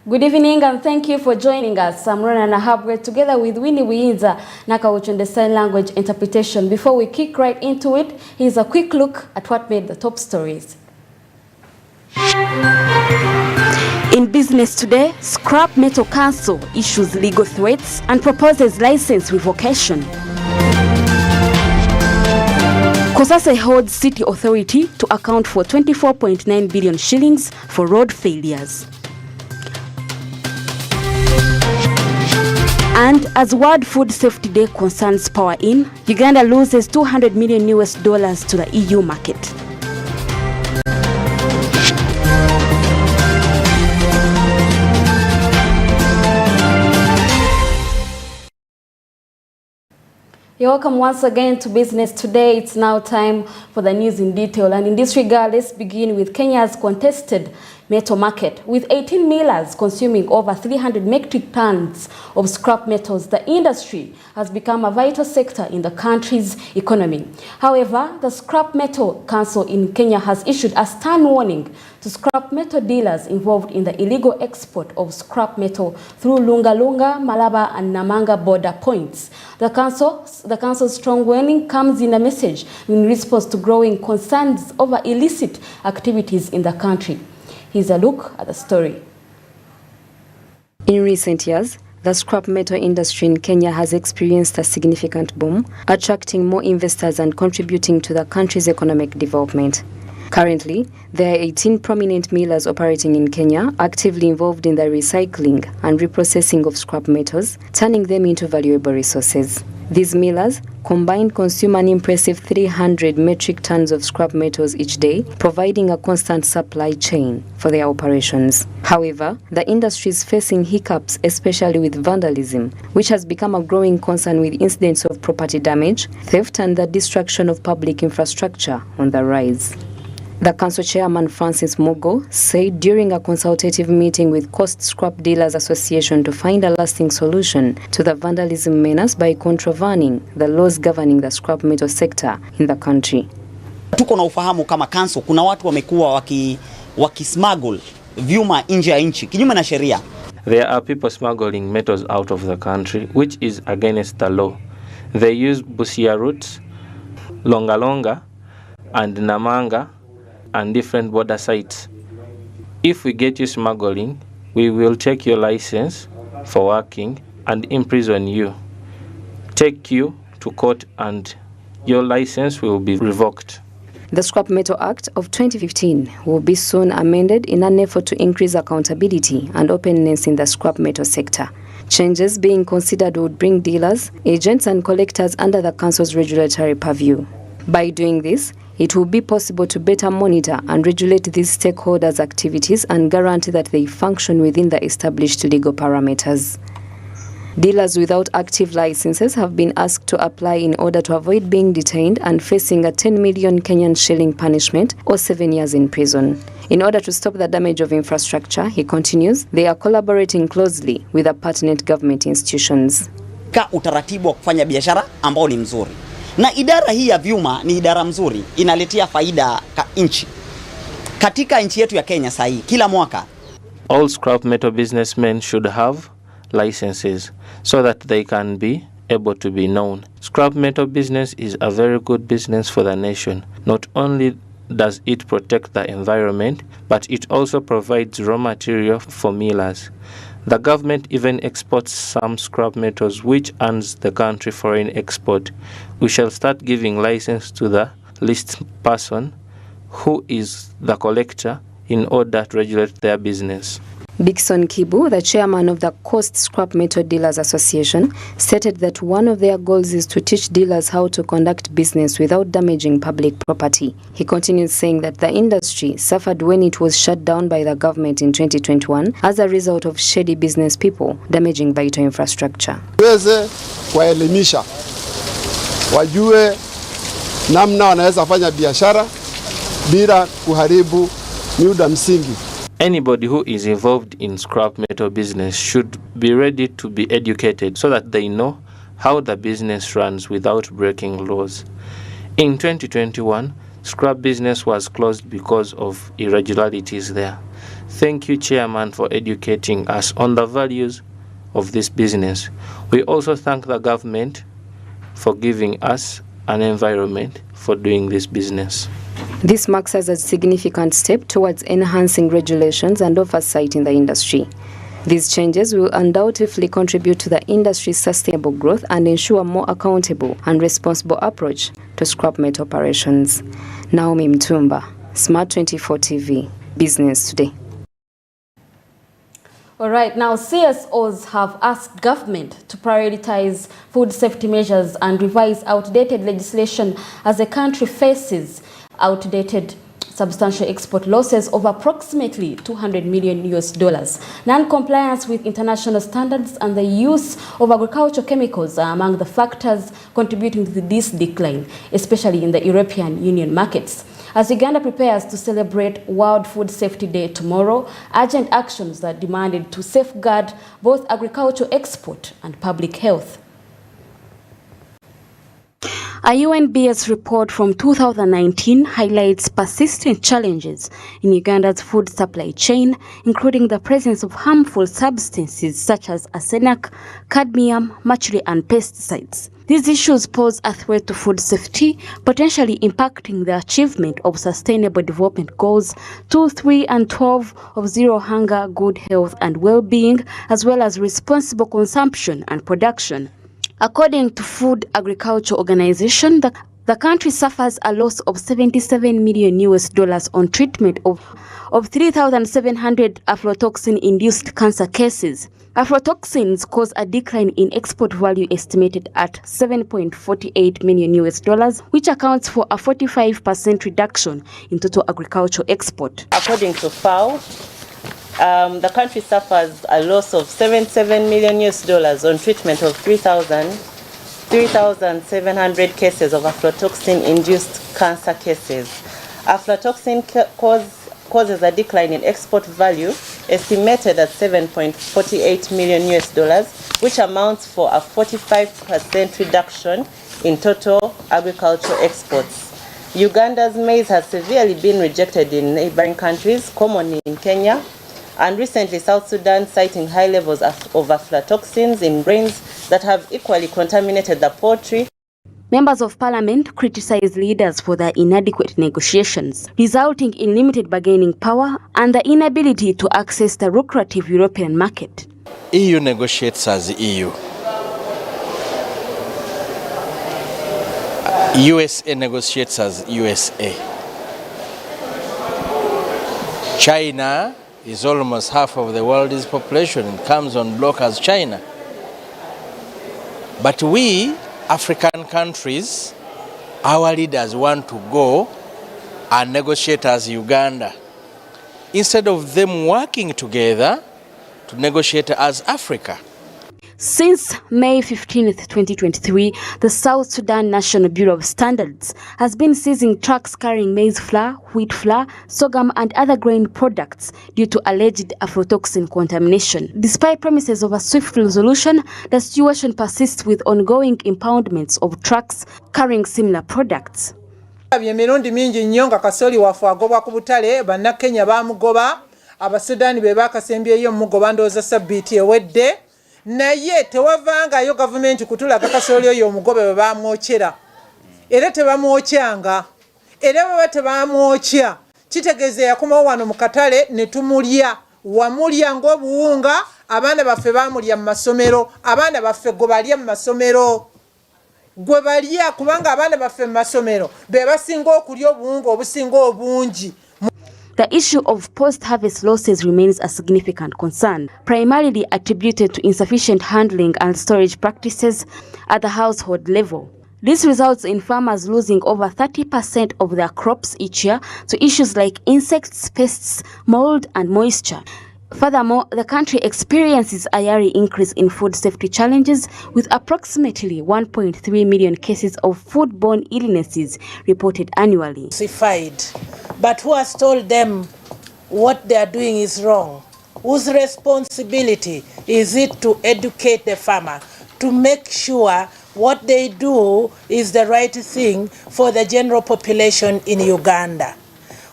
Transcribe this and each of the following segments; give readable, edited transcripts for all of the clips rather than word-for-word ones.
Good evening and thank you for joining us. I'm Rona Nahabwe together with Winnie Wiinza Nakawuchunde sign language interpretation. Before we kick right into it, here's a quick look at what made the top stories. In business today, Scrap Metal Council issues legal threats and proposes license revocation. Kosase holds city authority to account for 24.9 billion shillings for road failures. And as World Food Safety Day concerns power in, Uganda loses $200 million to the EU market. You're welcome once again to Business Today. It's now time for the news in detail. And in this regard, let's begin with Kenya's contested metal market. With 18 millers consuming over 300 metric tons of scrap metals, the industry has become a vital sector in the country's economy. However, the Scrap Metal Council in Kenya has issued a stern warning to scrap metal dealers involved in the illegal export of scrap metal through Lunga Lunga, Malaba and Namanga border points. The council's strong warning comes in a message in response to growing concerns over illicit activities in the country. Here's a look at the story. In recent years, the scrap metal industry in Kenya has experienced a significant boom, attracting more investors and contributing to the country's economic development. Currently, there are 18 prominent millers operating in Kenya, actively involved in the recycling and reprocessing of scrap metals, turning them into valuable resources. These millers combined consume an impressive 300 metric tons of scrap metals each day, providing a constant supply chain for their operations. However, the industry is facing hiccups, especially with vandalism, which has become a growing concern with incidents of property damage, theft and the destruction of public infrastructure on the rise. The council chairman Francis Mugo said during a consultative meeting with Coast Scrap Dealers Association to find a lasting solution to the vandalism menace by contravening the laws governing the scrap metal sector in the country. Tuko na ufahamu kama council kuna watu wamekuwa wakismuggle vyuma nje ya nchi kinyume na sheria. There are people smuggling metals out of the country which is against the law. They use Busia routes, Longa Longa and Namanga and different border sites. If we get you smuggling, we will take your license for working and imprison you, take you to court and your license will be revoked. The Scrap Metal Act of 2015 will be soon amended in an effort to increase accountability and openness in the scrap metal sector. Changes being considered would bring dealers, agents and collectors under the council's regulatory purview. By doing this, it will be possible to better monitor and regulate these stakeholders' activities and guarantee that they function within the established legal parameters. Dealers without active licenses have been asked to apply in order to avoid being detained and facing a 10 million Kenyan shilling punishment or 7 years in prison. In order to stop the damage of infrastructure, he continues, they are collaborating closely with the pertinent government institutions. Utaratibu wa kufanya biashara ambao ni mzuri. Na idara hii ya vyuma ni idara mzuri, inaletea faida nchi. Katika nchi yetu ya Kenya sahi, kila mwaka all scrap metal businessmen should have licenses so that they can be able to be known. Scrap metal business is a very good business for the nation. Not only does it protect the environment, but it also provides raw material for millers. The government even exports some scrap metals which earns the country foreign export. We shall start giving license to the least person who is the collector in order to regulate their business. Dixon Kibu, the chairman of the Coast Scrap Metal Dealers Association, stated that one of their goals is to teach dealers how to conduct business without damaging public property. He continued saying that the industry suffered when it was shut down by the government in 2021 as a result of shady business people damaging vital infrastructure. Tuweze kuwaelimisha wajue namna wanaweza fanya biashara bila kuharibu miundo msingi. Anybody who is involved in scrap metal business should be ready to be educated so that they know how the business runs without breaking laws. In 2021, scrap business was closed because of irregularities there. Thank you, Chairman, for educating us on the values of this business. We also thank the government for giving us an environment for doing this business. This marks as a significant step towards enhancing regulations and oversight in the industry. These changes will undoubtedly contribute to the industry's sustainable growth and ensure a more accountable and responsible approach to scrap metal operations. Naomi Mtumba, Smart 24 TV, Business Today. All right, now CSOs have asked government to prioritize food safety measures and revise outdated legislation as the country faces outdated substantial export losses of approximately $200 million. Non-compliance with international standards and the use of agricultural chemicals are among the factors contributing to this decline, especially in the European Union markets. As Uganda prepares to celebrate World Food Safety Day tomorrow, urgent actions are demanded to safeguard both agricultural export and public health. A UNBS report from 2019 highlights persistent challenges in Uganda's food supply chain, including the presence of harmful substances such as arsenic, cadmium, mercury, and pesticides. These issues pose a threat to food safety, potentially impacting the achievement of Sustainable Development Goals 2, 3, and 12 of zero hunger, good health, and well-being, as well as responsible consumption and production. According to Food Agriculture Organization, the country suffers a loss of $77 million on treatment of 3,700 aflatoxin-induced cancer cases. Aflatoxins cause a decline in export value estimated at $7.48 million, which accounts for a 45% reduction in total agricultural export. According to FAO, the country suffers a loss of $77 million on treatment of 3,700 cases of aflatoxin-induced cancer cases. Aflatoxin causes a decline in export value estimated at $7.48 million, which amounts for a 45% reduction in total agricultural exports. Uganda's maize has severely been rejected in neighboring countries, commonly in Kenya, and recently South Sudan, citing high levels of aflatoxins in grains that have equally contaminated the poultry. Members of parliament criticized leaders for their inadequate negotiations, resulting in limited bargaining power and the inability to access the lucrative European market. EU negotiates as EU. USA negotiates as USA. China is almost half of the world's population and comes on block as China. But we, African countries, our leaders want to go and negotiate as Uganda, instead of them working together to negotiate as Africa. Since May 15th, 2023, the South Sudan National Bureau of Standards has been seizing trucks carrying maize flour, wheat flour, sorghum, and other grain products due to alleged aflatoxin contamination. Despite promises of a swift resolution, the situation persists with ongoing impoundments of trucks carrying similar products. Emirundi mingi nnyo nga kasoli wafu agobwa ku butale bannakenya bamugoba abasudani be bakasembyeyo mugoba ndooza sabbiiti ewedde naye tewavangayo gavumenti kutulaga kasoli oyo omugobe bwe bamwokyera era tebamwokyanga era bwe tebamwokya kitegeeza yakomawo wano mu katale ne tumulya wamulya ng'obuwunga abaana baffe bamulya mu masomero abaana baffe gwe balya mu masomero gwe balya kubanga abaana baffe mu masomero be basinga okulya obuwunga obusinga obungi. The issue of post-harvest losses remains a significant concern, primarily attributed to insufficient handling and storage practices at the household level. This results in farmers losing over 30% of their crops each year to issues like insects, pests, mold, and moisture. Furthermore, the country experiences a yearly increase in food safety challenges, with approximately 1.3 million cases of foodborne illnesses reported annually. But who has told them what they are doing is wrong? Whose responsibility is it to educate the farmer, to make sure what they do is the right thing for the general population in Uganda.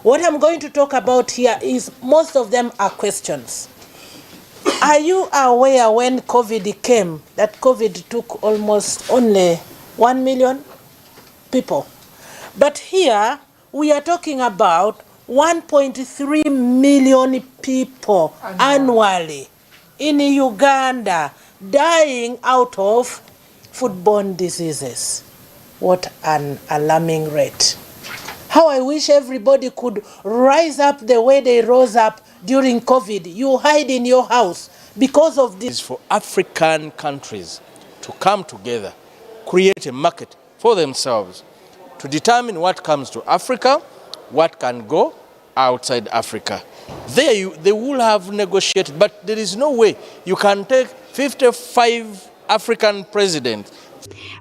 What I'm going to talk about here is most of them are questions. Are you aware when COVID came that COVID took almost only 1 million people? But here we are talking about 1.3 million people annually in Uganda dying out of foodborne diseases. What an alarming rate. How I wish everybody could rise up the way they rose up during COVID. You hide in your house because of this. It's for African countries to come together, create a market for themselves, to determine what comes to Africa, what can go outside Africa. They will have negotiated, but there is no way you can take 55 African presidents.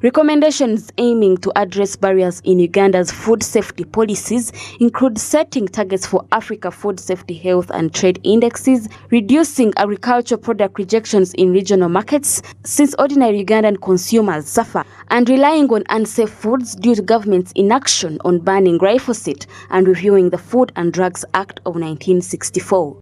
Recommendations aiming to address barriers in Uganda's food safety policies include setting targets for Africa food safety, health and trade indexes, reducing agricultural product rejections in regional markets, since ordinary Ugandan consumers suffer, and relying on unsafe foods due to government's inaction on banning glyphosate and reviewing the Food and Drugs Act of 1964.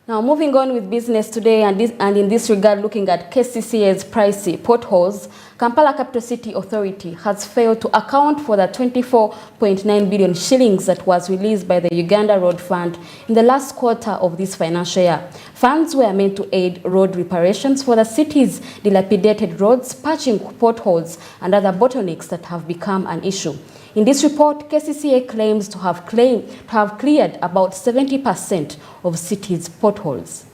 Now, moving on with business today, and in this regard, looking at KCCA's pricey potholes, Kampala Capital City Authority has failed to account for the 24.9 billion shillings that was released by the Uganda Road Fund in the last quarter of this financial year. Funds were meant to aid road reparations for the city's dilapidated roads, patching potholes and other bottlenecks that have become an issue. In this report, KCCA claims to have cleared about 70% of city's potholes.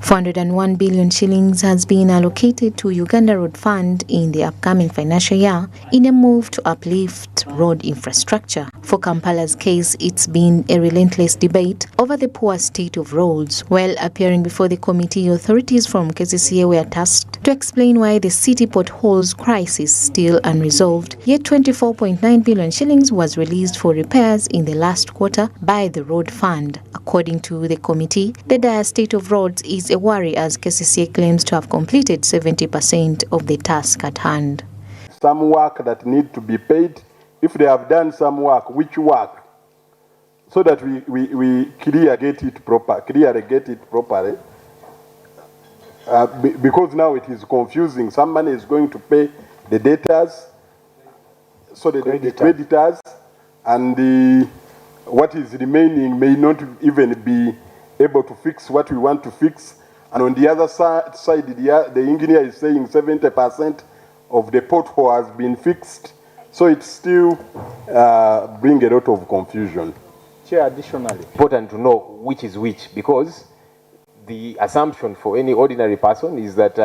401 billion shillings has been allocated to Uganda Road Fund in the upcoming financial year in a move to uplift road infrastructure. For Kampala's case, it's been a relentless debate over the poor state of roads. While appearing before the committee, authorities from KCCA were tasked to explain why the city potholes crisis is still unresolved, yet 24.9 billion shillings was released for repairs in the last quarter by the Road Fund. According to the committee, the dire state of roads is a worry as KCCA claims to have completed 70% of the task at hand. Some work that need to be paid, if they have done some work, which work? So that we get it properly. Because now it is confusing. Some money is going to pay the debtors, so the creditors, and what is remaining may not even be able to fix what we want to fix. And on the other side, the engineer is saying 70% of the pothole has been fixed. So it still brings a lot of confusion. Chair, additionally, important to know which is which, because the assumption for any ordinary person is that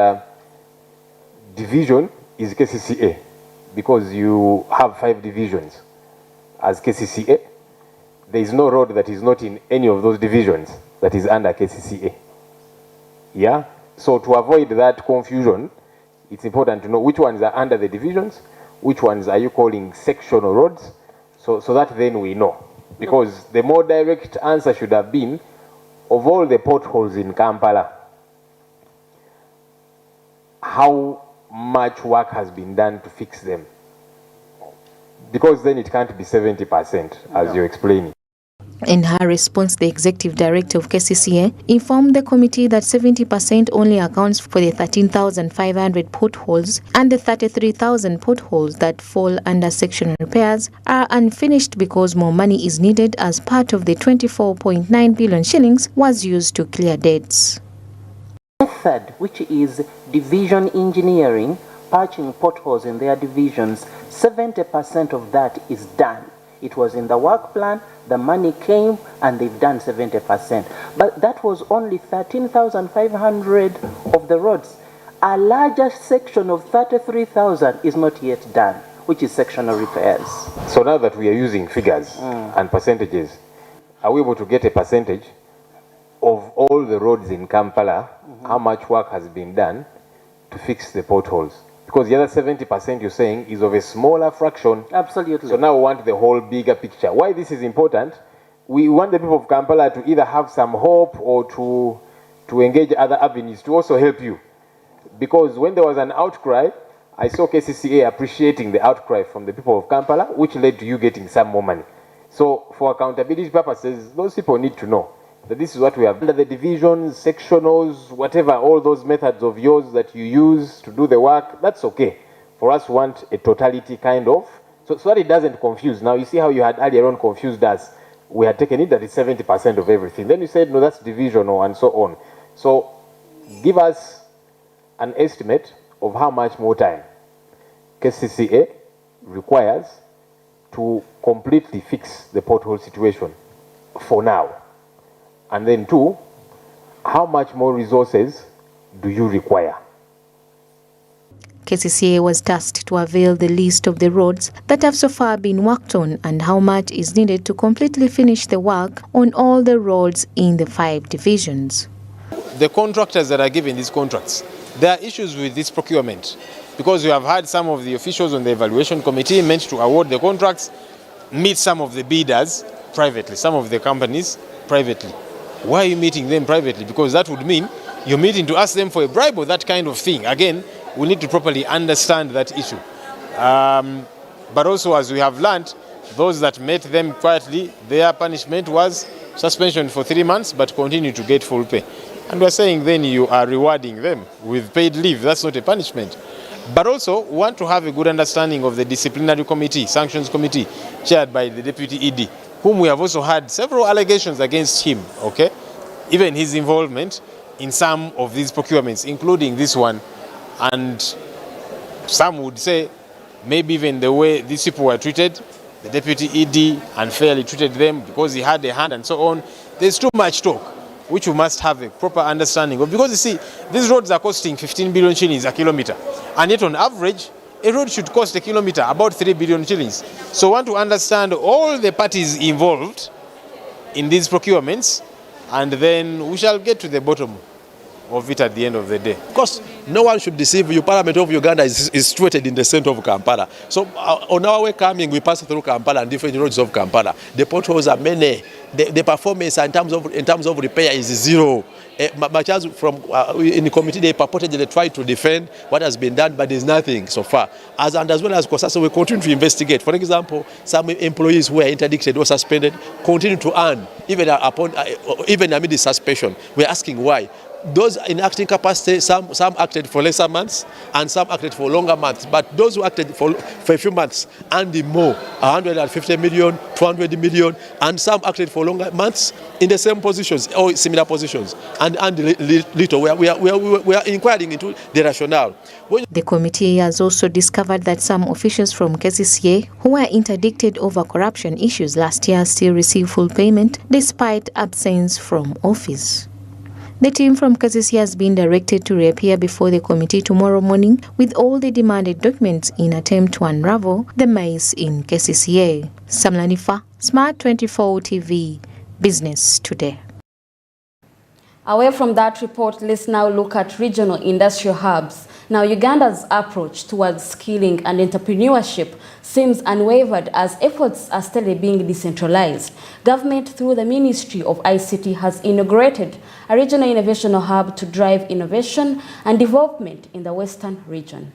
division is KCCA, because you have 5 divisions as KCCA. There is no road that is not in any of those divisions that is under KCCA. Yeah? So to avoid that confusion, it's important to know which ones are under the divisions, which ones are you calling sectional roads, so that then we know. Because the more direct answer should have been, of all the potholes in Kampala, how much work has been done to fix them? Because then it can't be 70%, as you're explaining. In her response, the executive director of KCCA informed the committee that 70% only accounts for the 13,500 potholes, and the 33,000 potholes that fall under sectional repairs are unfinished because more money is needed, as part of the 24.9 billion shillings was used to clear debts. Method, which is division engineering, patching potholes in their divisions, 70% of that is done. It was in the work plan, the money came, and they've done 70%. But that was only 13,500 of the roads. A larger section of 33,000 is not yet done, which is sectional repairs. So now that we are using figures and percentages, are we able to get a percentage of all the roads in Kampala, how much work has been done to fix the potholes? Because the other 70% you're saying is of a smaller fraction. Absolutely. So now we want the whole bigger picture. Why this is important, we want the people of Kampala to either have some hope or to engage other avenues to also help you. because when there was an outcry, I saw KCCA appreciating the outcry from the people of Kampala, which led to you getting some more money. So for accountability purposes, those people need to know that this is what we have. Under the divisions, sectionals, whatever, all those methods of yours that you use to do the work, that's okay. For us, we want a totality kind of, so that it doesn't confuse. Now you see how you had earlier on confused us. We had taken it that it's 70% of everything. Then you said, no, that's divisional and so on. So give us an estimate of how much more time KCCA requires to completely fix the pothole situation for now. And then 2, how much more resources do you require? KCCA was tasked to avail the list of the roads that have so far been worked on and how much is needed to completely finish the work on all the roads in the 5 divisions. The contractors that are given these contracts, there are issues with this procurement because we have had some of the officials on the evaluation committee meant to award the contracts meet some of the bidders privately, some of the companies privately. Why are you meeting them privately? Because that would mean you're meeting to ask them for a bribe or that kind of thing. Again, we need to properly understand that issue. But also, as we have learned, those that met them quietly, their punishment was suspension for 3 months, but continue to get full pay. And we're saying then you are rewarding them with paid leave. That's not a punishment. But also, we want to have a good understanding of the disciplinary committee, sanctions committee, chaired by the deputy ED, whom we have also had several allegations against him, okay? Even his involvement in some of these procurements, including this one. And some would say maybe even the way these people were treated, the deputy ED unfairly treated them because he had a hand and so on. There's too much talk, which we must have a proper understanding of. Because you see, these roads are costing 15 billion shillings a kilometer. And yet on average, a road should cost a kilometer about 3 billion shillings. So we want to understand all the parties involved in these procurements, and then we shall get to the bottom of it at the end of the day. Of course, no one should deceive you. Parliament of Uganda is situated in the center of Kampala. So on our way coming, we pass through Kampala and different roads of Kampala. The potholes are many. The performance in terms of repair is zero. Much as from in the committee, they purportedly try to defend what has been done, but there's nothing so far. As well as COSASA, we continue to investigate. For example, some employees who were interdicted or suspended continue to earn even amid the suspension. We're asking why. Those in acting capacity, some acted for lesser months and some acted for longer months. But those who acted for a few months earned more, 150 million, 200 million, and some acted for longer months in the same positions or similar positions. And little, we are inquiring into the rationale. The committee has also discovered that some officials from KCCA who were interdicted over corruption issues last year still receive full payment despite absence from office. The team from KCCA has been directed to reappear before the committee tomorrow morning with all the demanded documents in attempt to unravel the maze in KCCA. Samlanifa, Smart 24 TV, Business Today. Away from that report, let's now look at regional industrial hubs. Now, Uganda's approach towards skilling and entrepreneurship seems unwavered as efforts are steadily being decentralized. Government, through the Ministry of ICT, has inaugurated a regional innovation hub to drive innovation and development in the Western region.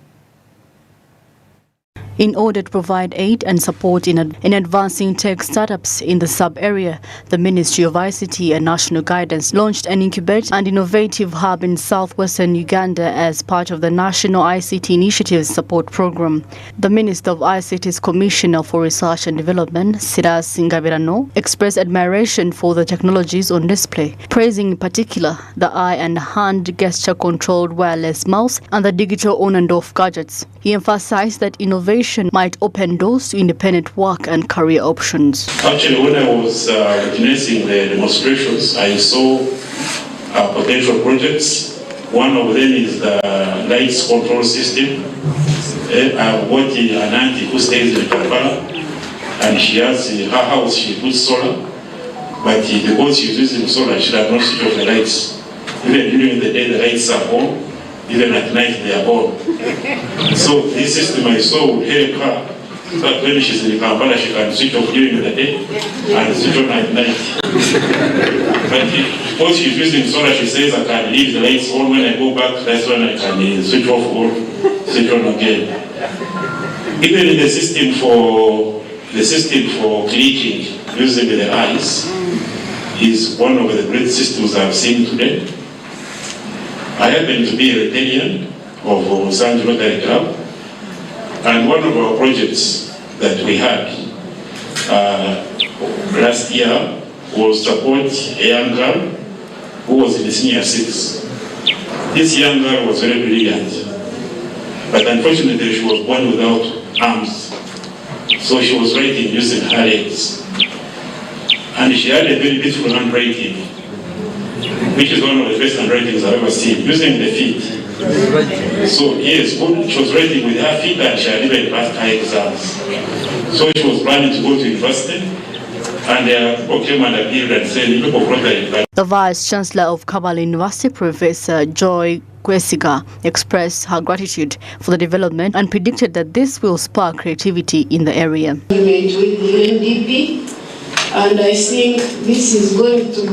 In order to provide aid and support in advancing tech startups in the sub-area, the Ministry of ICT and National Guidance launched an Incubate and Innovative Hub in southwestern Uganda as part of the National ICT Initiatives Support Program. The Minister of ICT's Commissioner for Research and Development, Silas Ngabirano, expressed admiration for the technologies on display, praising in particular the eye and hand gesture-controlled wireless mouse and the digital on and off gadgets. He emphasized that innovation might open doors to independent work and career options. Actually, when I was witnessing the demonstrations, I saw potential projects. One of them is the lights control system. I've got an auntie who stays in Kampala, and she has her house, she puts solar, but because she's using solar, she does not switch off the lights. Even during the day, the lights are on. Even at night they are on. So this system I saw would help her In fact, when she's in Kampala, she can switch off during the day and switch on at night. But because she's using solar, she says I can leave the lights on. When I go back, that's when I can switch off or switch on again. Even in the system for clicking using the eyes is one of the great systems I've seen today. I happen to be a Rotarian of San Rotary Club, and one of our projects that we had last year was support a young girl who was in the senior 6. This young girl was very brilliant, but unfortunately she was born without arms, so she was writing using her legs. And she had a very beautiful handwriting, which is one of the best handwritings I've ever seen, using the feet. So yes, she was writing with her feet and she had even passed her exams. So she was planning to go to university, and people came and appealed and said, people protested. The Vice Chancellor of Kabale University, Professor Joy Kwesiga, expressed her gratitude for the development and predicted that this will spark creativity in the area. With the UNDP, and I think this is going to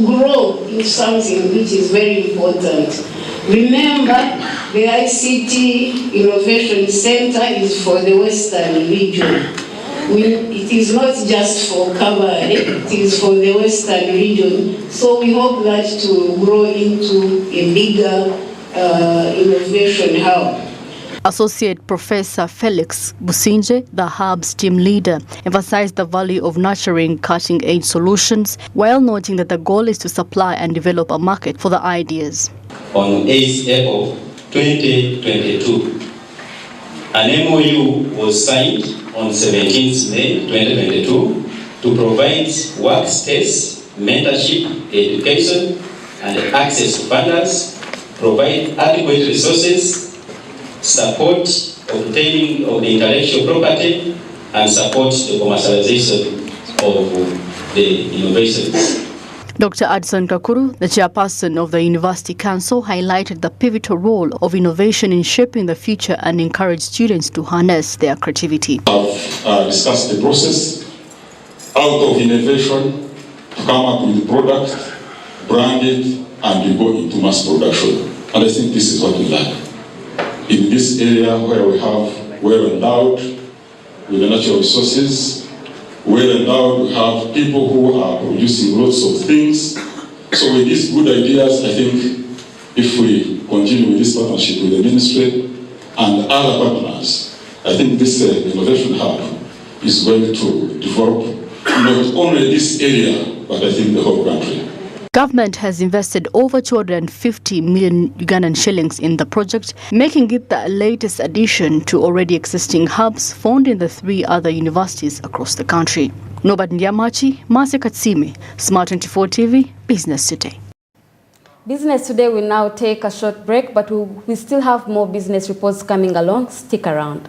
grow into something which is very important. Remember, the ICT Innovation Center is for the Western region. It is not just for Kabale, it is for the Western region. So we hope that to grow into a bigger innovation hub. Associate Professor Felix Businje, the hub's team leader, emphasized the value of nurturing cutting-edge solutions while noting that the goal is to supply and develop a market for the ideas. On 8th April 2022, an MOU was signed on 17th May 2022 to provide workspace, mentorship, education, and access to funders, provide adequate resources, support obtaining of the intellectual property, and support the commercialization of the innovations. Dr. Adson Kakuru, the chairperson of the University Council, highlighted the pivotal role of innovation in shaping the future and encouraged students to harness their creativity. I've discussed the process out of innovation to come up with the product, brand it, and we go into mass production. And I think this is what we like. In this area where we have well-endowed with the natural resources, well-endowed, we have people who are producing lots of things. So with these good ideas, I think if we continue with this partnership with the ministry and other partners, I think this innovation hub is going to develop not only this area, but I think the whole country. Government has invested over 250 million Ugandan shillings in the project, making it the latest addition to already existing hubs found in the 3 other universities across the country. Norbert Ndiamachi, Mase Katsime, Smart 24 TV, Business Today. Business Today will now take a short break, but we still have more business reports coming along. Stick around.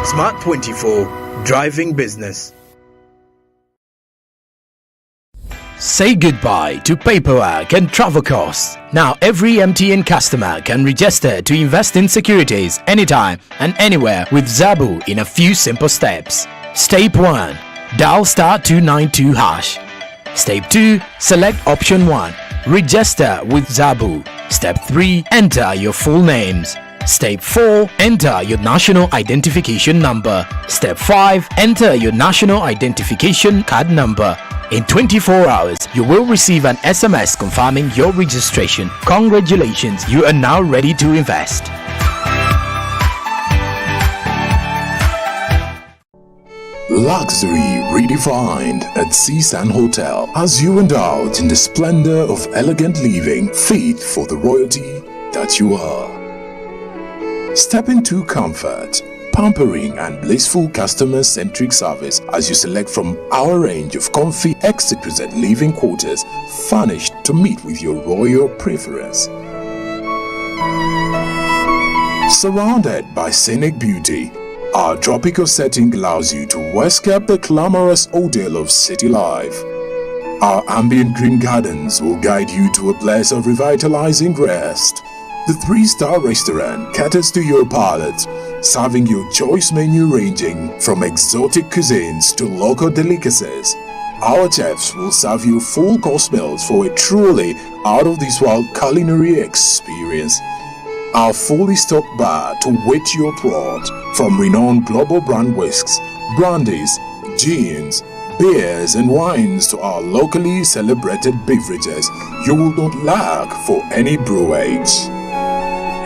Smart 24, driving business. Say goodbye to paperwork and travel costs. Now every MTN customer can register to invest in securities anytime and anywhere with Zabu in a few simple steps. Step 1. Dial *292#. Step 2. Select option 1. Register with Zabu. Step 3. Enter your full names. Step 4. Enter your national identification number. Step 5. Enter your national identification card number. In 24 hours, you will receive an SMS confirming your registration. Congratulations, you are now ready to invest. Luxury redefined at Seasan Hotel as you indulge in the splendor of elegant living fit for the royalty that you are. Step into comfort, pampering and blissful customer-centric service as you select from our range of comfy exquisite living quarters furnished to meet with your royal preference. Surrounded by scenic beauty, our tropical setting allows you to escape the glamorous ordeal of city life. Our ambient green gardens will guide you to a place of revitalizing rest. The 3-star restaurant caters to your palate, serving your choice menu ranging from exotic cuisines to local delicacies. Our chefs will serve you full course meals for a truly out-of-this-world culinary experience. Our fully stocked bar to whet your throat, from renowned global brand whisks, brandies, gins, beers and wines to our locally celebrated beverages, you will not lack for any brewage.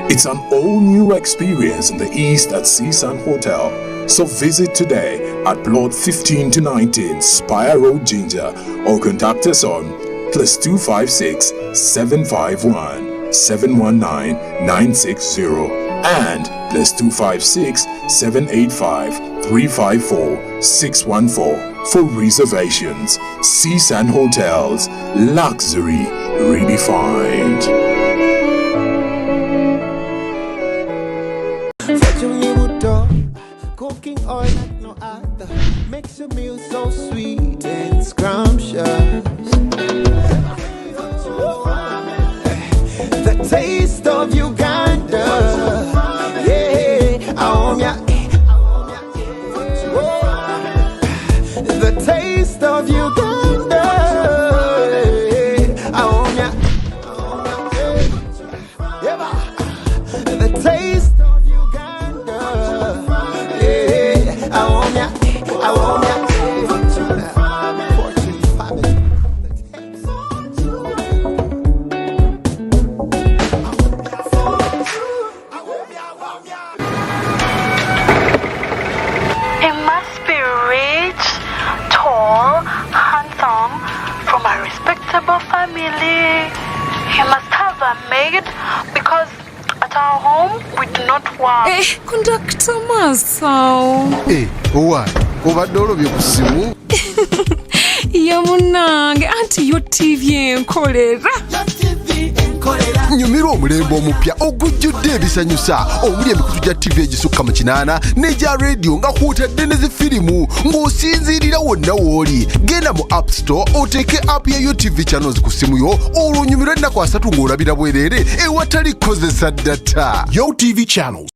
It's an all-new experience in the East at CSUN Hotel. So visit today at Plot 15 to 19 Spire Road, Ginger, or contact us on +256 751 719 960 and +256 785 354 614 for reservations. CSUN Hotels, luxury redefined. Cooking oil like no other makes your meal so sweet and scrumptious. The taste of Uganda, yeah, the taste of Uganda, the taste. Family. He must have a maid because at our home we do not work. Conductor Masao. What? Obadde olobye ku ssimu? Yamunange anti yo TV enkolera. Nyumirwa omulembe omupya ogujjudde ebisanyusa omuli emikutu gya TV egisukka mu 8 n'egya radio nga kwotadde ne zifirimu ng'osinziirira wonna w'oli. Genda mu App Store oteeke app ya GOTV channels ku ssimu yo olwo onyumirwe ennaku 3 ng'olabira bwereere ewatali kukozesa data. GOTV channels.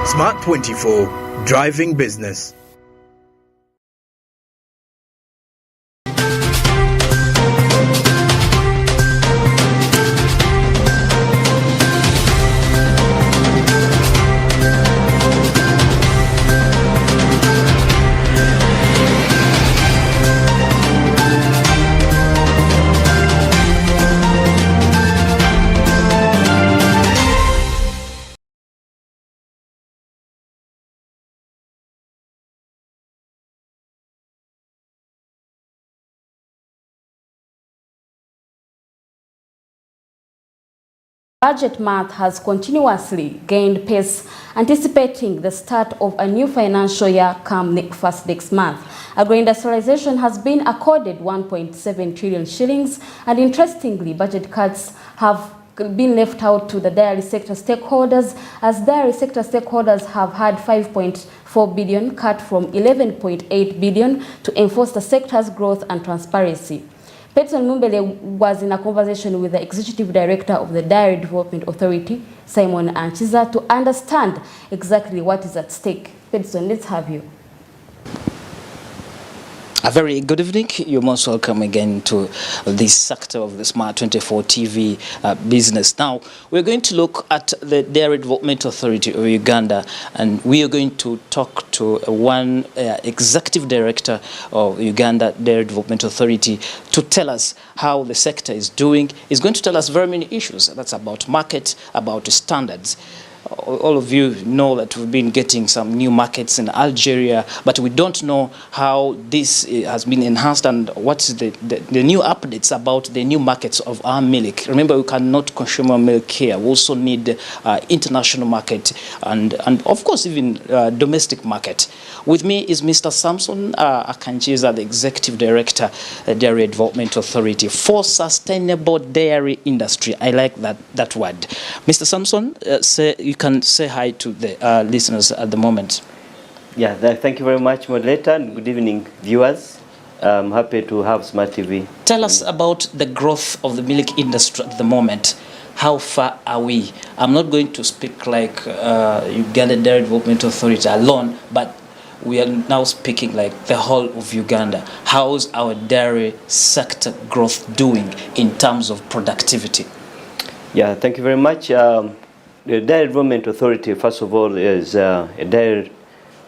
Smart 24, driving business. Budget month has continuously gained pace, anticipating the start of a new financial year come first next month. Agro-industrialization has been accorded 1.7 trillion shillings, and interestingly, budget cuts have been left out to the dairy sector stakeholders, as dairy sector stakeholders have had 5.4 billion cut from 11.8 billion to enforce the sector's growth and transparency. Petson Mumbele was in a conversation with the Executive Director of the Dairy Development Authority, Simon Anchiza, to understand exactly what is at stake. Petson, let's have you. A very good evening. You're most welcome again to this sector of the Smart 24 TV business. Now, we're going to look at the Dairy Development Authority of Uganda, and we are going to talk to one executive director of Uganda Dairy Development Authority to tell us how the sector is doing. He's going to tell us very many issues. That's about market, about standards. all of you know that we've been getting some new markets in Algeria, but we don't know how this has been enhanced and what's the new updates about the new markets of our milk. Remember, we cannot consume our milk here. We also need international market and of course even domestic market. With me is Mr. Samson Akanjiza, the Executive Director, Dairy Development Authority for Sustainable Dairy Industry. I like that word. Mr. Samson, you can say hi to the listeners at the moment. Yeah, thank you very much, moderator, and good evening, viewers. I'm happy to have Smart TV. Tell us about the growth of the milk industry at the moment. How far are we? I'm not going to speak like Uganda Dairy Development Authority alone, but we are now speaking like the whole of Uganda. How's our dairy sector growth doing in terms of productivity? Yeah, thank you very much. The Dairy Development Authority, first of all, is a dairy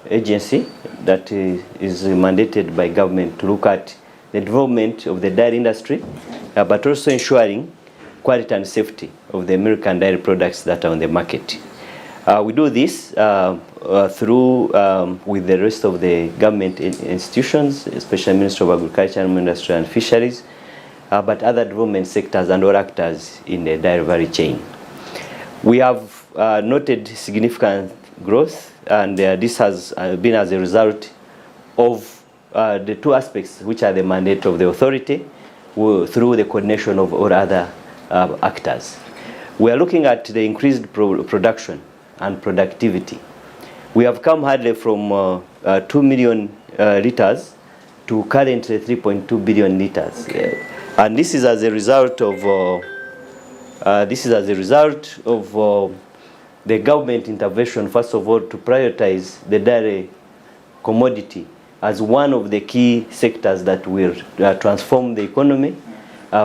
agency that is mandated by government to look at the development of the dairy industry, but also ensuring quality and safety of the milk and dairy products that are on the market. We do this through with the rest of the government institutions, especially Ministry of Agriculture, Industry and Fisheries, but other development sectors and all actors in the dairy value chain. We have noted significant growth, and this has been as a result of the two aspects which are the mandate of the authority through the coordination of all other actors. We are looking at the increased production and productivity. We have come hardly from 2 million liters to currently 3.2 billion liters. Okay. And this is as a result of the government intervention, first of all, to prioritize the dairy commodity as one of the key sectors that will transform the economy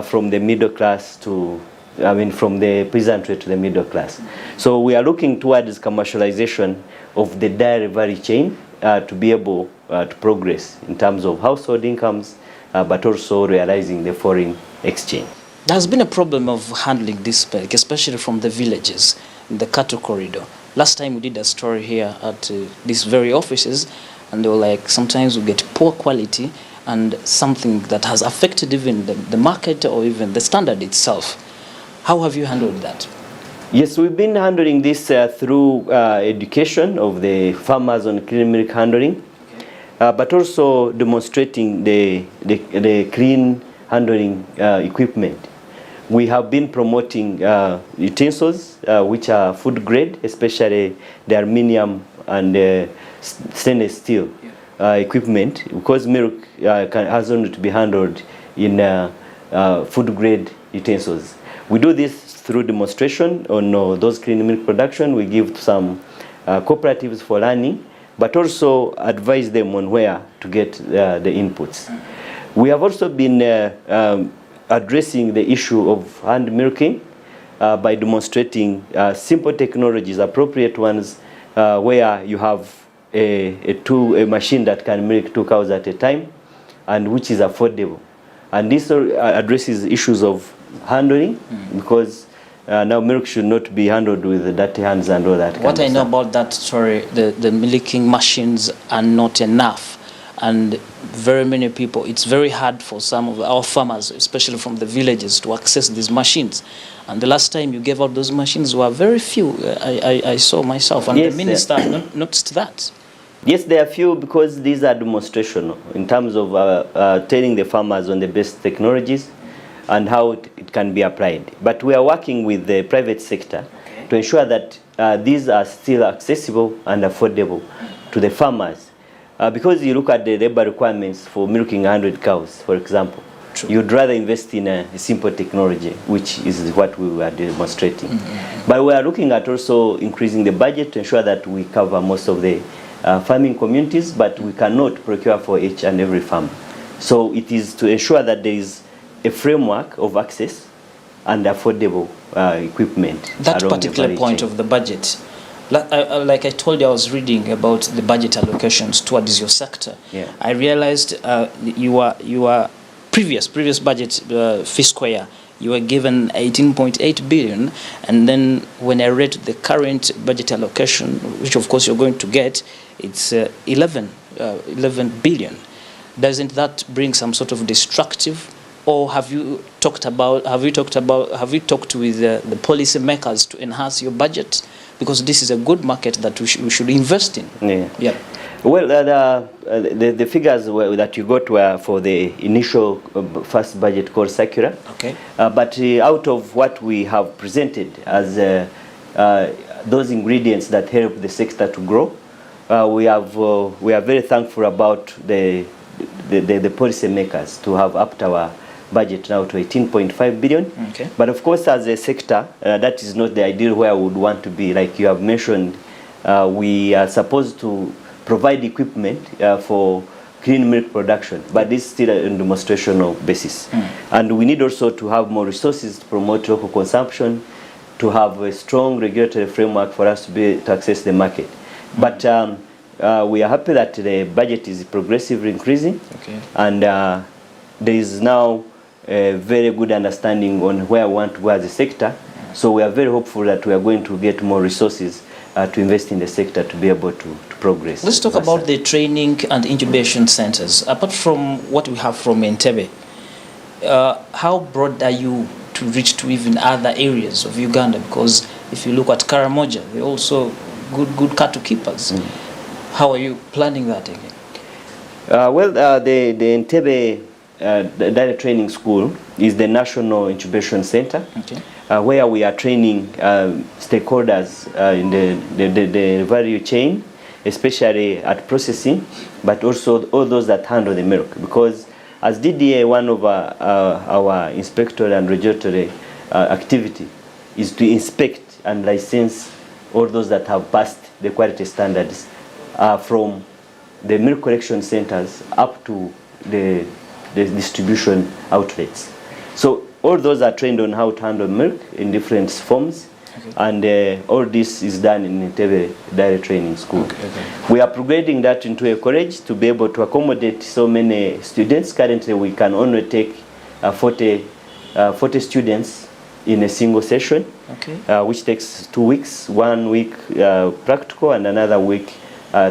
from the middle class to, from the peasantry to the middle class. So we are looking towards commercialization of the dairy value chain to be able to progress in terms of household incomes, but also realizing the foreign exchange. There's been a problem of handling this milk, especially from the villages, in the cattle corridor. Last time we did a story here at these very offices, and they were like, sometimes we get poor quality and something that has affected even the market or even the standard itself. How have you handled that? Yes, we've been handling this through education of the farmers on clean milk handling, but also demonstrating the clean handling equipment. We have been promoting utensils which are food grade, especially the aluminium and stainless steel equipment, because milk has only to be handled in food grade utensils. We do this through demonstration on those clean milk production. We give some cooperatives for learning, but also advise them on where to get the inputs. We have also been addressing the issue of hand milking by demonstrating simple technologies, appropriate ones, where you have a machine that can milk 2 cows at a time, and which is affordable. And this addresses issues of handling, because now milk should not be handled with dirty hands and all that. What I know about that story, the milking machines are not enough. And very many people, it's very hard for some of our farmers, especially from the villages, to access these machines. And the last time you gave out those machines were very few. I saw myself, and yes, the minister noticed that. Yes, there are few, because these are demonstrational in terms of telling the farmers on the best technologies and how it can be applied. But we are working with the private sector to ensure that these are still accessible and affordable to the farmers. Because you look at the labor requirements for milking 100 cows, for example, True. You'd rather invest in a simple technology, which is what we were demonstrating. Mm-hmm. But we are looking at also increasing the budget to ensure that we cover most of the farming communities, but we cannot procure for each and every farm. So it is to ensure that there is a framework of access and affordable equipment. That particular point of the budget, like I told you, I was reading about the budget allocations towards your sector. Yeah. I realized you are previous budget fiscal year, you were given 18.8 billion, and then when I read the current budget allocation, which of course you're going to get, it's 11 billion. Doesn't that bring some sort of destructive? Or have you talked with the policy makers to enhance your budget? Because this is a good market that we should invest in. Yeah. Well, the figures that you got were for the initial first budget called circular. Okay. But out of what we have presented as those ingredients that help the sector to grow, we are very thankful about the policy makers to have upped our budget now to 18.5 billion. Okay. But of course, as a sector, that is not the ideal where we would want to be. Like you have mentioned, we are supposed to provide equipment for clean milk production, but this is still on a demonstrational basis. And we need also to have more resources to promote local consumption, to have a strong regulatory framework for us to be to access the market. But we are happy that the budget is progressively increasing, and there is now a very good understanding on where we want to go as a sector. So we are very hopeful that we are going to get more resources to invest in the sector to be able to progress. Let's talk about the training and incubation centers. Apart from what we have from Entebbe, how broad are you to reach to even other areas of Uganda? Because if you look at Karamoja, they're also good cattle keepers. How are you planning that again? The Entebbe Dairy Training School is the National Incubation Center, where we are training stakeholders in the value chain, especially at processing, but also all those that handle the milk. Because as DDA, one of our inspector and regulatory activity is to inspect and license all those that have passed the quality standards from the milk collection centers up to the distribution outlets. So all those are trained on how to handle milk in different forms, and all this is done in Entebbe Dairy Training School. We are upgrading that into a college to be able to accommodate so many students. Currently we can only take 40 students in a single session, which takes 2 weeks, 1 week practical and another week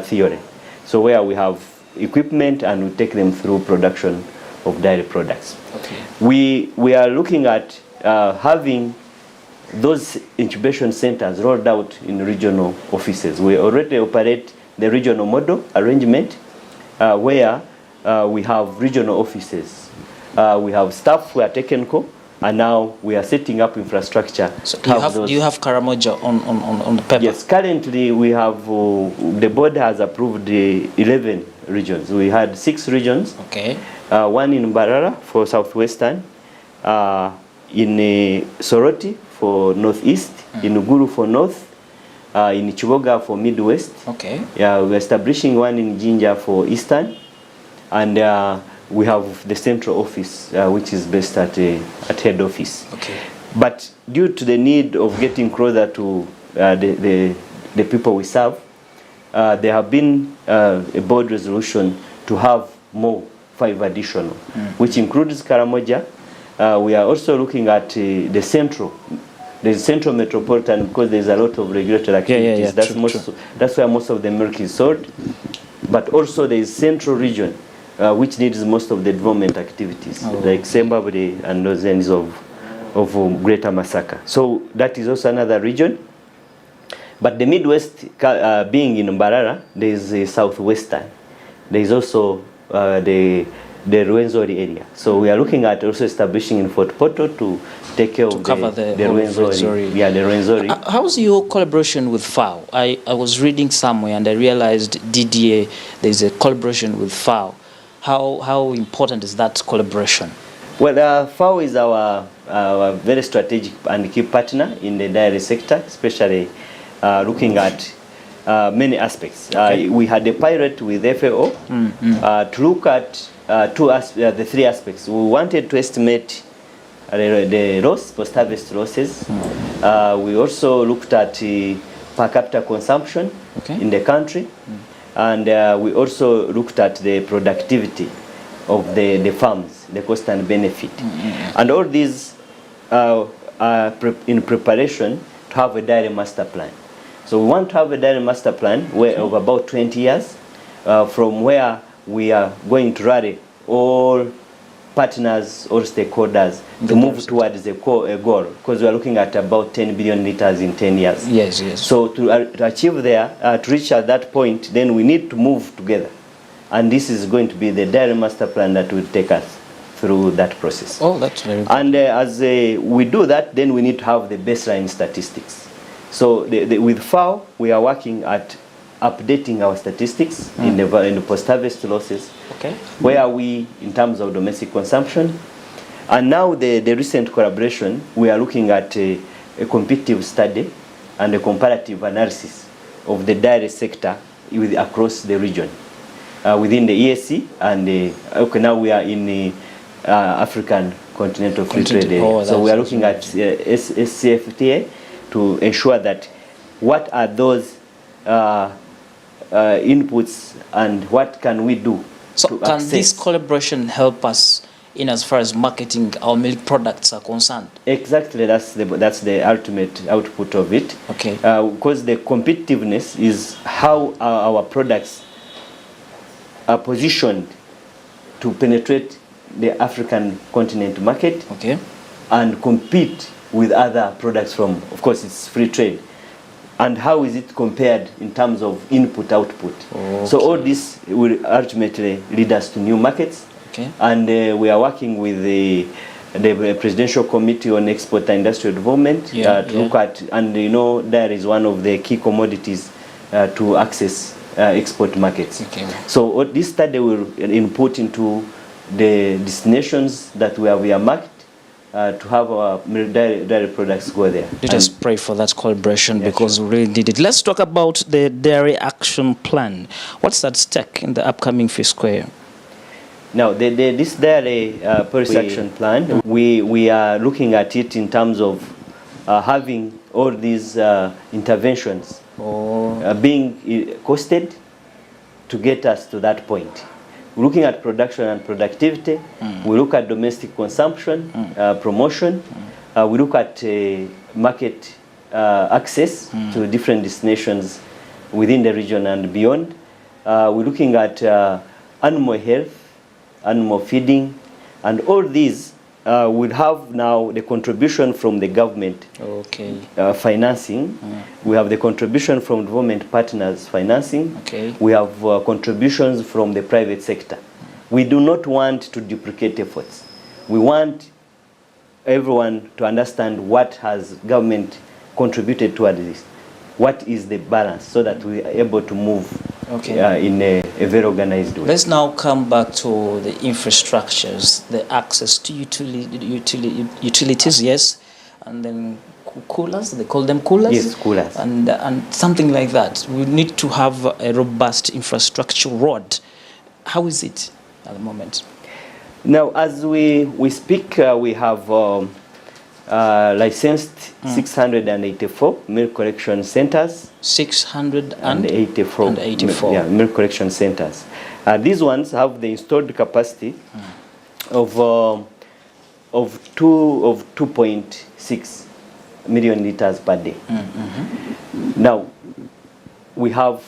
theory. So where we have equipment and we take them through production of dairy products. We are looking at having those incubation centers rolled out in regional offices. We already operate the regional model arrangement where we have regional offices. We have staff who are technical, and now we are setting up infrastructure. So do you have Karamoja on the paper? Yes, currently we have, the board has approved 11 regions. We had 6 regions. One in Mbarara for southwestern, in Soroti for northeast, in Uguru for north, in Chiboga for midwest. We're establishing one in Jinja for eastern, and we have the central office, which is based at head office. But due to the need of getting closer to the people we serve, there have been a board resolution to have more 5 additional, which includes Karamoja. We are also looking at the central metropolitan, because there's a lot of regulatory activities. That's where most of the milk is sold. But also there is central region, which needs most of the development activities, like Sembabwe and those ends of Greater Masaka. So that is also another region. But the Midwest, being in Mbarara, there is a southwestern. There is also the Rwenzori area. So we are looking at also establishing in Fort Poto to take care of the Rwenzori. Yeah, the Rwenzori. How's your collaboration with FAO? I was reading somewhere and I realized DDA, there's a collaboration with FAO. How important is that collaboration? Well, FAO is our very strategic and key partner in the dairy sector, especially looking at many aspects. We had a pilot with FAO to look at the 3 aspects. We wanted to estimate the loss, post-harvest losses. We also looked at per capita consumption in the country, and we also looked at the productivity of the farms, the cost and benefit. And all these in preparation to have a dairy master plan. So we want to have a dairy master plan of about 20 years from where we are going to rally all partners or stakeholders to move towards a goal, because we are looking at about 10 billion liters in 10 years. Yes, yes. So to achieve there, to reach at that point, then we need to move together. And this is going to be the dairy master plan that will take us through that process. Oh, that's very good. And as we do that, then we need to have the baseline statistics. So with FAO, we are working at updating our statistics in the post-harvest losses. Okay. Where are we in terms of domestic consumption? And now the recent collaboration, we are looking at a competitive study and a comparative analysis of the dairy sector across the region. Within the EAC and okay, now we are in the African Continental Free Trade Area. So we are looking at SCFTA to ensure that what are those inputs and what can we do. So can this collaboration help us in as far as marketing our milk products are concerned? Exactly, that's the ultimate output of it. Okay. Because the competitiveness is how our products are positioned to penetrate the African continent market. Okay. And compete with other products from, of course, it's free trade. And how is it compared in terms of input-output? Okay. So all this will ultimately lead us to new markets. Okay. And we are working with the Presidential Committee on Export and Industrial Development to look at, and you know, that is one of the key commodities to access export markets. Okay. So this study will input into the destinations that we have earmarked to have our dairy products go there. Let us pray for that collaboration, because we really need it. Let's talk about the Dairy Action Plan. What's at stake in the upcoming fiscal year? Now, this Dairy Policy Action Plan, we are looking at it in terms of having all these interventions being costed to get us to that point. We're looking at production and productivity. We look at domestic consumption, promotion. We look at market access to different destinations within the region and beyond. We're looking at animal health, animal feeding, and all these will have now the contribution from the government financing. We have the contribution from development partners financing. Okay. We have contributions from the private sector. We do not want to duplicate efforts. We want everyone to understand what has government contributed towards this. What is the balance, so that we are able to move in a very organized way. Let's now come back to the infrastructures, the access to utilities, yes, and then coolers, they call them coolers? Yes, coolers. And something like that. We need to have a robust infrastructure road. How is it at the moment? Now, as we speak, we have licensed 684 milk collection centers. 684 milk collection centers. These ones have the installed capacity of 2.6 million liters per day. Now, we have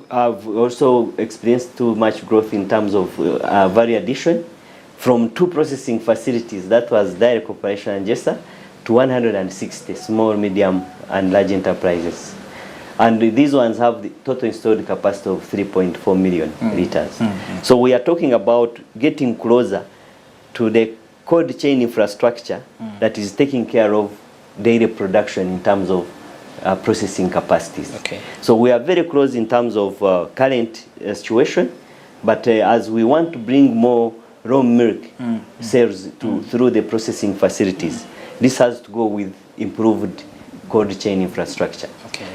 also experienced too much growth in terms of value addition, from 2 processing facilities, that was Dairy Corporation and JESA, to 160 small, medium, and large enterprises. And these ones have the total installed capacity of 3.4 million liters. So we are talking about getting closer to the cold chain infrastructure that is taking care of dairy production in terms of processing capacities. Okay. So we are very close in terms of current situation, but as we want to bring more raw milk sales through the processing facilities, this has to go with improved cold chain infrastructure. Okay.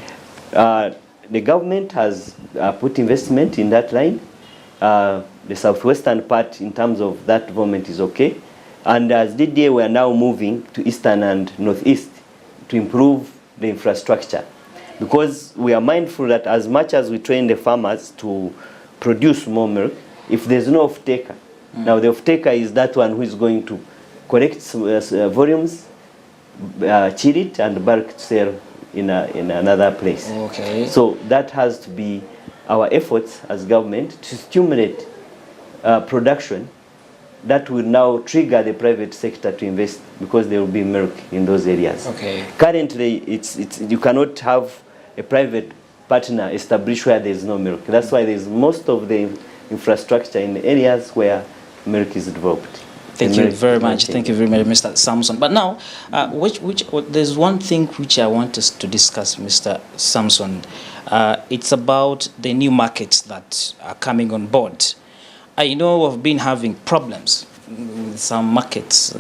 The government has put investment in that line. The southwestern part, in terms of that development, is okay. And as DDA, we are now moving to eastern and northeast to improve the infrastructure, because we are mindful that as much as we train the farmers to produce more milk, if there's no off-taker, now the off-taker is that one who is going to collect volumes, chill it, and bulk sell in another place. Okay. So that has to be our efforts as government to stimulate production that will now trigger the private sector to invest, because there will be milk in those areas. Okay. Currently, it's you cannot have a private partner established where there is no milk. That's why there is most of the infrastructure in areas where milk is developed. Thank you very much. Thank you very much, Mr. Samson. But now, there's one thing which I want us to discuss, Mr. Samson. It's about the new markets that are coming on board. I know we've been having problems with some markets,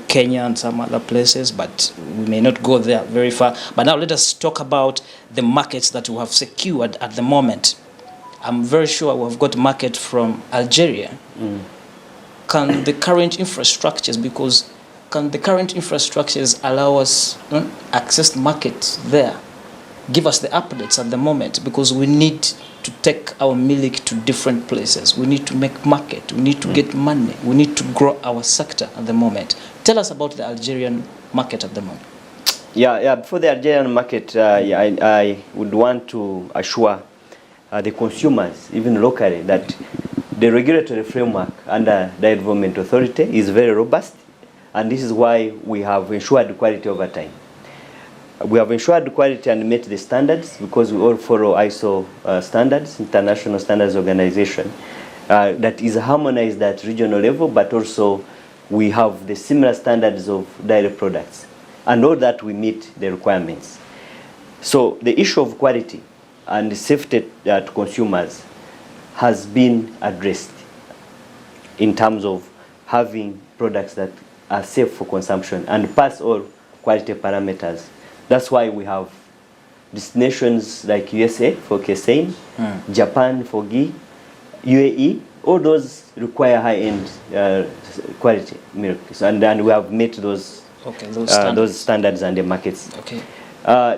Kenya and some other places, but we may not go there very far. But now let us talk about the markets that we have secured at the moment. I'm very sure we've got market from Algeria. Can the current infrastructures allow us access markets there? Give us the updates at the moment, because we need to take our milk to different places. We need to make market. We need to get money. We need to grow our sector at the moment. Tell us about the Algerian market at the moment. Yeah. For the Algerian market, I would want to assure the consumers, even locally, that the regulatory framework under the Development Authority is very robust, and this is why we have ensured quality over time. We have ensured quality and met the standards, because we all follow ISO standards, International Standards Organization, that is harmonized at regional level, but also we have the similar standards of dairy products, and all that we meet the requirements. So the issue of quality and safety to consumers has been addressed in terms of having products that are safe for consumption and pass all quality parameters. That's why we have destinations like USA for casein, Japan for ghee, UAE, all those require high-end quality milk, and we have met those standards and the markets. Okay.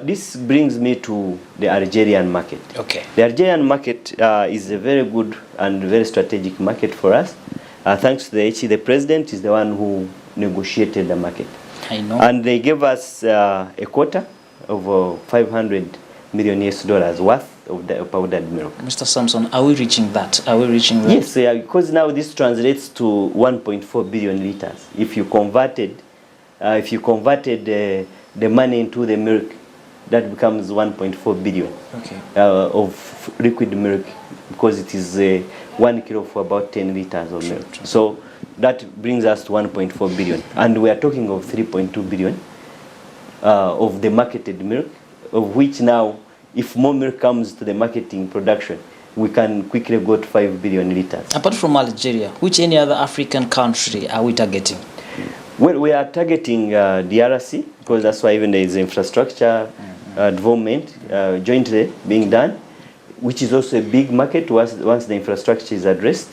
This brings me to the Algerian market. Okay. The Algerian market is a very good and very strategic market for us. Thanks to the president is the one who negotiated the market. I know. And they gave us a quota of $500 million worth of the powdered milk. Mr. Samson, are we reaching that? Yes, because now this translates to 1.4 billion liters. If you converted the money into the milk, that becomes 1.4 billion of liquid milk, because it is 1 kilo for about 10 liters of milk. So that brings us to 1.4 billion. And we are talking of 3.2 billion of the marketed milk, of which now, if more milk comes to the marketing production, we can quickly go to 5 billion liters. Apart from Algeria, which any other African country are we targeting? Well, we are targeting DRC, because that's why even there is infrastructure development jointly being done, which is also a big market once the infrastructure is addressed.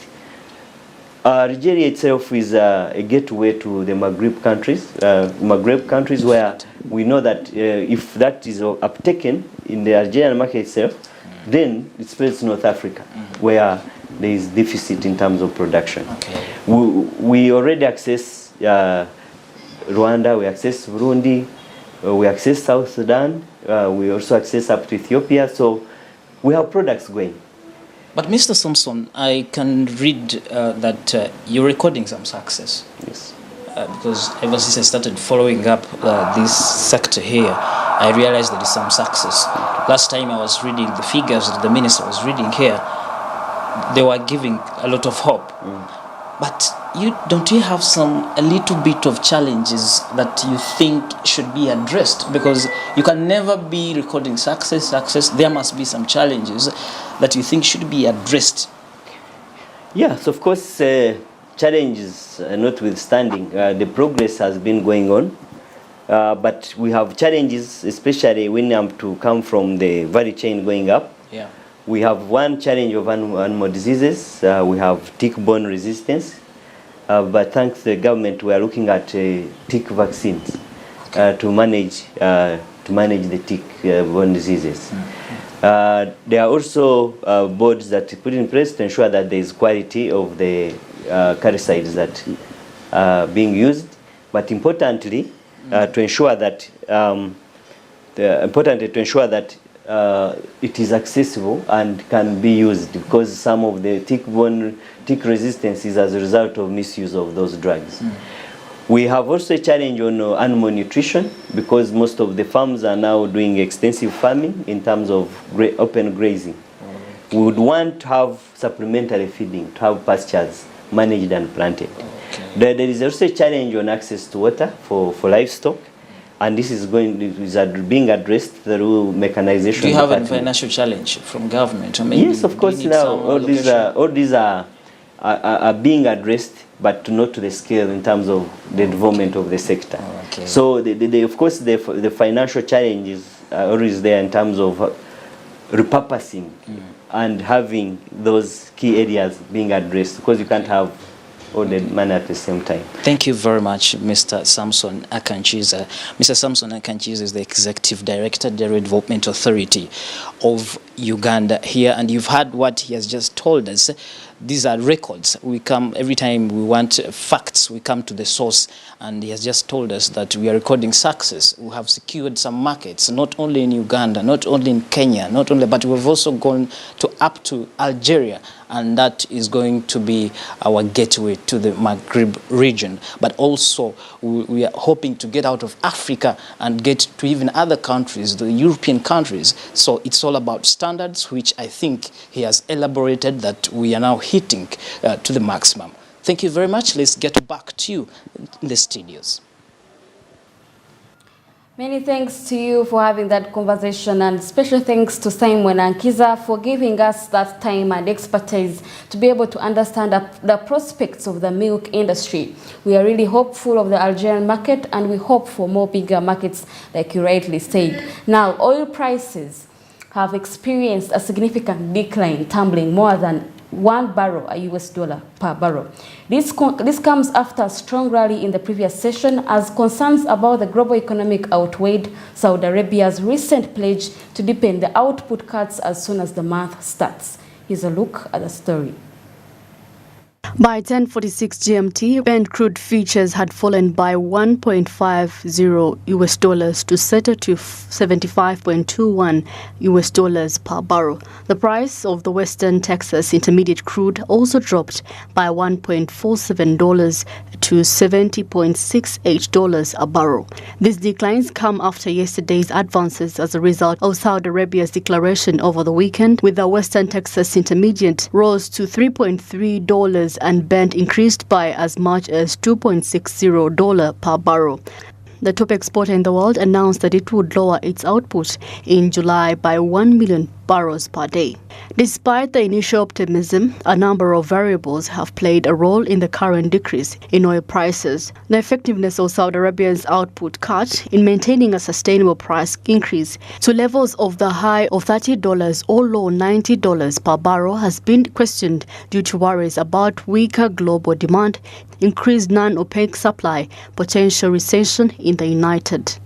Algeria itself is a gateway to the Maghreb countries, where we know that if that is uptaken in the Algerian market itself, then it spreads to North Africa, where there is deficit in terms of production. Okay. We already access Rwanda, we access Burundi, we access South Sudan, we also access up to Ethiopia, so we have products going. But Mr. Samson, I can read that you're recording some success. Yes. Because ever since I started following up this sector here, I realized there is some success. Last time I was reading the figures that the minister was reading here, they were giving a lot of hope. But don't you have a little bit of challenges that you think should be addressed? Because you can never be recording success. There must be some challenges that you think should be addressed. Yes, of course, challenges notwithstanding, the progress has been going on. But we have challenges, especially when you have to come from the value chain going up. Yeah. We have one challenge of animal diseases. We have tick-borne resistance. But thanks to the government, we are looking at tick vaccines to manage the tick-borne diseases. There are also boards that are put in place to ensure that there is quality of the caricides that are being used. but importantly, to ensure that it is accessible and can be used, because some of the tick resistance is as a result of misuse of those drugs. We have also a challenge on animal nutrition, because most of the farms are now doing extensive farming in terms of open grazing. We would want to have supplementary feeding, to have pastures managed and planted. There is also a challenge on access to water for livestock, and this is being addressed through mechanization. Do you have a financial challenge from government? I mean, yes, of course. Now all these are being addressed, but not to the scale in terms of the development of the sector. So of course the financial challenges are always there in terms of repurposing and having those key areas being addressed, because you can't have all the money at the same time. Thank you very much, Mr. Samson Akanchiza. Mr. Samson Akanchiza is the Executive Director, Dairy Development Authority of Uganda here, and you've heard what he has just told us. These are records. We come every time we want facts, we come to the source, and he has just told us that we are recording success. We have secured some markets, not only in Uganda, not only in Kenya, but we've also gone up to Algeria, and that is going to be our gateway to the Maghreb region. But also we are hoping to get out of Africa and get to even other countries, the European countries. So it's all about standards, which I think he has elaborated that we are now hitting to the maximum. Thank you very much. Let's get back to you in the studios. Many thanks to you for having that conversation, and special thanks to Simon Ankiza for giving us that time and expertise to be able to understand the prospects of the milk industry. We are really hopeful of the Algerian market, and we hope for more bigger markets, like you rightly said. Now, oil prices have experienced a significant decline, tumbling more than $1 US dollar per barrel. This comes after a strong rally in the previous session, as concerns about the global economic outweighed Saudi Arabia's recent pledge to deepen the output cuts as soon as the month starts. Here's a look at the story. By 10:46 GMT, Brent crude futures had fallen by $1.50 US dollars to settle to $75.21 US dollars per barrel. The price of the Western Texas Intermediate crude also dropped by $1.47 to $70.68 a barrel. These declines come after yesterday's advances as a result of Saudi Arabia's declaration over the weekend, with the Western Texas Intermediate rose to $3.3 and Brent increased by as much as $2.60 per barrel. The top exporter in the world announced that it would lower its output in July by 1 million barrels per day. Despite the initial optimism, a number of variables have played a role in the current decrease in oil prices. The effectiveness of Saudi Arabia's output cut in maintaining a sustainable price increase to levels of the high of $30 or low $90 per barrel has been questioned due to worries about weaker global demand, increased non-OPEC supply, potential recession in the United.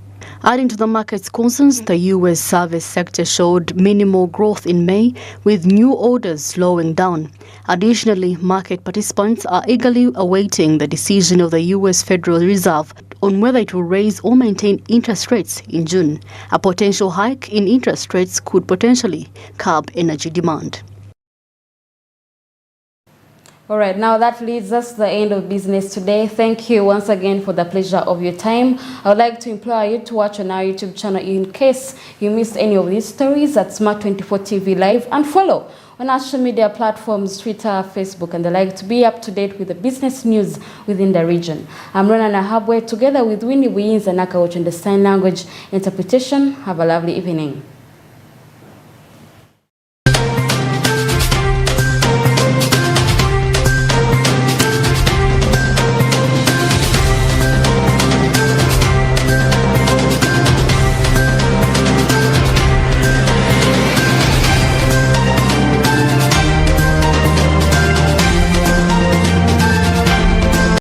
Adding to the market's concerns, the U.S. service sector showed minimal growth in May, with new orders slowing down. Additionally, market participants are eagerly awaiting the decision of the U.S. Federal Reserve on whether it will raise or maintain interest rates in June. A potential hike in interest rates could potentially curb energy demand. All right, now that leads us to the end of business today. Thank you once again for the pleasure of your time. I would like to implore you to watch on our YouTube channel in case you missed any of these stories at Smart24 TV Live, and follow on our social media platforms, Twitter, Facebook, and the like, to be up to date with the business news within the region. I'm Rona Nahabwe, together with Winnie Wins and Naka, watching the sign language interpretation. Have a lovely evening.